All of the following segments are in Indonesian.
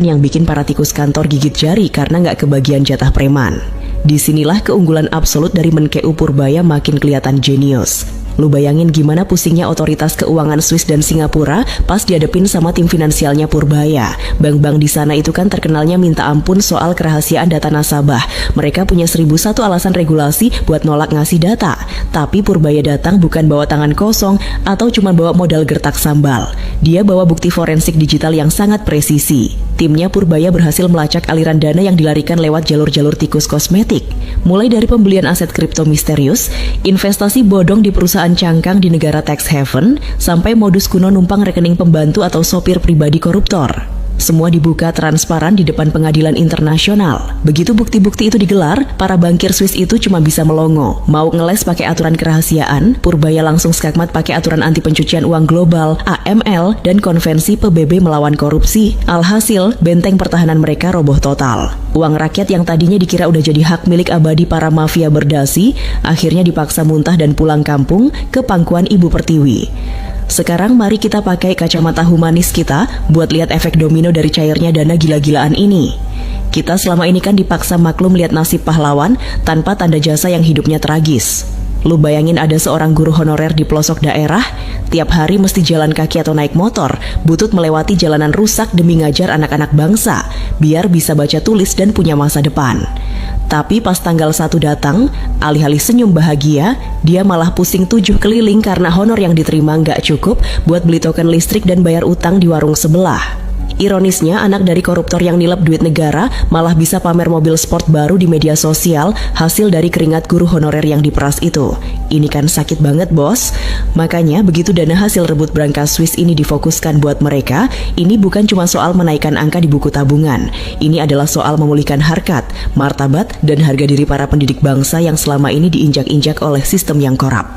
yang bikin para tikus kantor gigit jari karena nggak kebagian jatah preman. Disinilah keunggulan absolut dari Menkeu Purbaya makin kelihatan jenius. Lu bayangin gimana pusingnya otoritas keuangan Swiss dan Singapura pas dihadepin sama tim finansialnya Purbaya. Bank-bank di sana itu kan terkenalnya minta ampun soal kerahasiaan data nasabah. Mereka punya 1001 alasan regulasi buat nolak ngasih data. Tapi Purbaya datang bukan bawa tangan kosong atau cuma bawa modal gertak sambal. Dia bawa bukti forensik digital yang sangat presisi. Timnya Purbaya berhasil melacak aliran dana yang dilarikan lewat jalur-jalur tikus kosmetik. Mulai dari pembelian aset kripto misterius, investasi bodong di perusahaan cangkang di negara tax haven, sampai modus kuno numpang rekening pembantu atau sopir pribadi koruptor. Semua dibuka transparan di depan pengadilan internasional. Begitu bukti-bukti itu digelar, para bankir Swiss itu cuma bisa melongo. Mau ngeles pakai aturan kerahasiaan, Purbaya langsung skakmat pakai aturan anti pencucian uang global, AML, dan konvensi PBB melawan korupsi. Alhasil, benteng pertahanan mereka roboh total. Uang rakyat yang tadinya dikira udah jadi hak milik abadi para mafia berdasi, akhirnya dipaksa muntah dan pulang kampung ke pangkuan Ibu Pertiwi. Sekarang mari kita pakai kacamata humanis kita buat lihat efek domino dari cairnya dana gila-gilaan ini. Kita selama ini kan dipaksa maklum lihat nasib pahlawan tanpa tanda jasa yang hidupnya tragis. Lu bayangin ada seorang guru honorer di pelosok daerah, tiap hari mesti jalan kaki atau naik motor, butut melewati jalanan rusak demi ngajar anak-anak bangsa, biar bisa baca tulis dan punya masa depan. Tapi pas tanggal 1 datang, alih-alih senyum bahagia, dia malah pusing 7 keliling karena honor yang diterima nggak cukup buat beli token listrik dan bayar utang di warung sebelah. Ironisnya, anak dari koruptor yang nilep duit negara malah bisa pamer mobil sport baru di media sosial hasil dari keringat guru honorer yang diperas itu. Ini kan sakit banget, bos. Makanya begitu dana hasil rebut brankas Swiss ini difokuskan buat mereka, ini bukan cuma soal menaikkan angka di buku tabungan. Ini adalah soal memulihkan harkat, martabat, dan harga diri para pendidik bangsa yang selama ini diinjak-injak oleh sistem yang korup.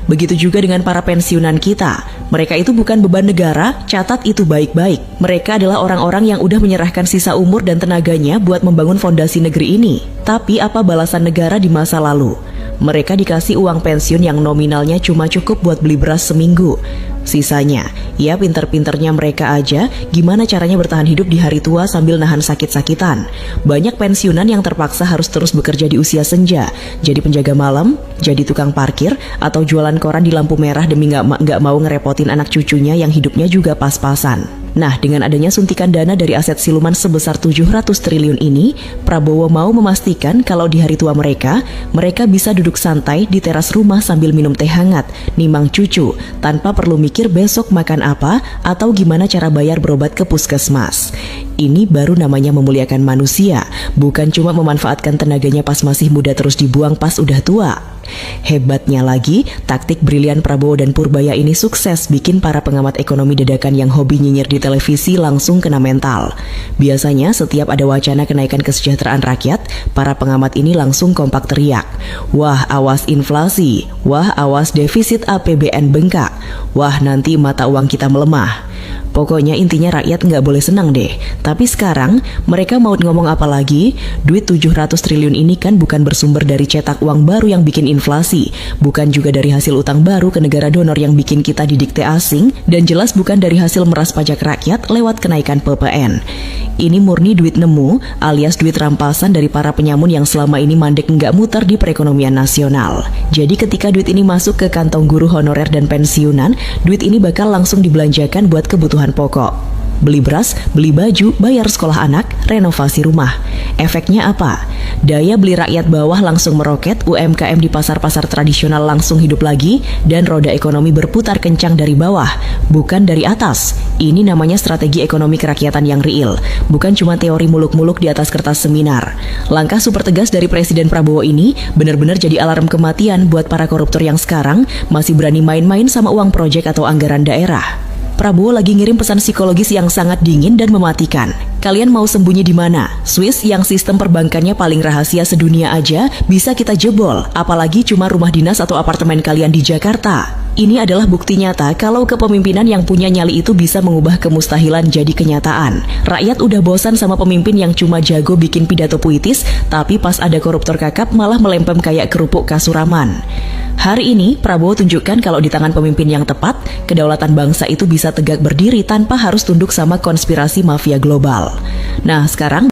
Begitu juga dengan para pensiunan kita. Mereka itu bukan beban negara, catat itu baik-baik. Mereka adalah orang-orang yang udah menyerahkan sisa umur dan tenaganya buat membangun fondasi negeri ini. Tapi apa balasan negara di masa lalu? Mereka dikasih uang pensiun yang nominalnya cuma cukup buat beli beras seminggu. Sisanya, ya pinter-pinternya mereka aja gimana caranya bertahan hidup di hari tua sambil nahan sakit-sakitan. Banyak pensiunan yang terpaksa harus terus bekerja di usia senja, jadi penjaga malam, jadi tukang parkir, atau jualan koran di lampu merah demi nggak mau ngerepotin anak cucunya yang hidupnya juga pas-pasan. Nah, dengan adanya suntikan dana dari aset siluman sebesar 700 triliun ini, Prabowo mau memastikan kalau di hari tua mereka bisa duduk santai di teras rumah sambil minum teh hangat, nimang cucu, tanpa perlu mikir besok makan apa atau gimana cara bayar berobat ke puskesmas. Ini baru namanya memuliakan manusia, bukan cuma memanfaatkan tenaganya pas masih muda terus dibuang pas udah tua. Hebatnya lagi, taktik brilian Prabowo dan Purbaya ini sukses bikin para pengamat ekonomi dadakan yang hobi nyinyir di televisi langsung kena mental. Biasanya setiap ada wacana kenaikan kesejahteraan rakyat, para pengamat ini langsung kompak teriak, "Wah, awas inflasi, wah awas defisit APBN bengkak, wah nanti mata uang kita melemah." Pokoknya intinya rakyat nggak boleh senang deh. Tapi sekarang mereka mau ngomong apa lagi? Duit 700 triliun ini kan bukan bersumber dari cetak uang baru yang bikin inflasi, bukan juga dari hasil utang baru ke negara donor yang bikin kita didikte asing, dan jelas bukan dari hasil meras pajak rakyat lewat kenaikan PPN. Ini murni duit nemu alias duit rampasan dari para penyamun yang selama ini mandek nggak muter di perekonomian nasional. Jadi ketika duit ini masuk ke kantong guru honorer dan pensiunan, duit ini bakal langsung dibelanjakan buat kebutuhan pokok. Beli beras, beli baju, bayar sekolah anak, renovasi rumah. Efeknya apa? Daya beli rakyat bawah langsung meroket, UMKM di pasar-pasar tradisional langsung hidup lagi, dan roda ekonomi berputar kencang dari bawah, bukan dari atas. Ini namanya strategi ekonomi kerakyatan yang real, bukan cuma teori muluk-muluk di atas kertas seminar. Langkah super tegas dari Presiden Prabowo ini benar-benar jadi alarm kematian buat para koruptor yang sekarang masih berani main-main sama uang proyek atau anggaran daerah. Prabowo lagi ngirim pesan psikologis yang sangat dingin dan mematikan. Kalian mau sembunyi di mana? Swiss yang sistem perbankannya paling rahasia sedunia aja bisa kita jebol, apalagi cuma rumah dinas atau apartemen kalian di Jakarta. Ini adalah bukti nyata kalau kepemimpinan yang punya nyali itu bisa mengubah kemustahilan jadi kenyataan. Rakyat udah bosan sama pemimpin yang cuma jago bikin pidato puitis, tapi pas ada koruptor kakap malah melempem kayak kerupuk kasuraman. Hari ini, Prabowo tunjukkan kalau di tangan pemimpin yang tepat, kedaulatan bangsa itu bisa tegak berdiri tanpa harus tunduk sama konspirasi mafia global. Nah, sekarang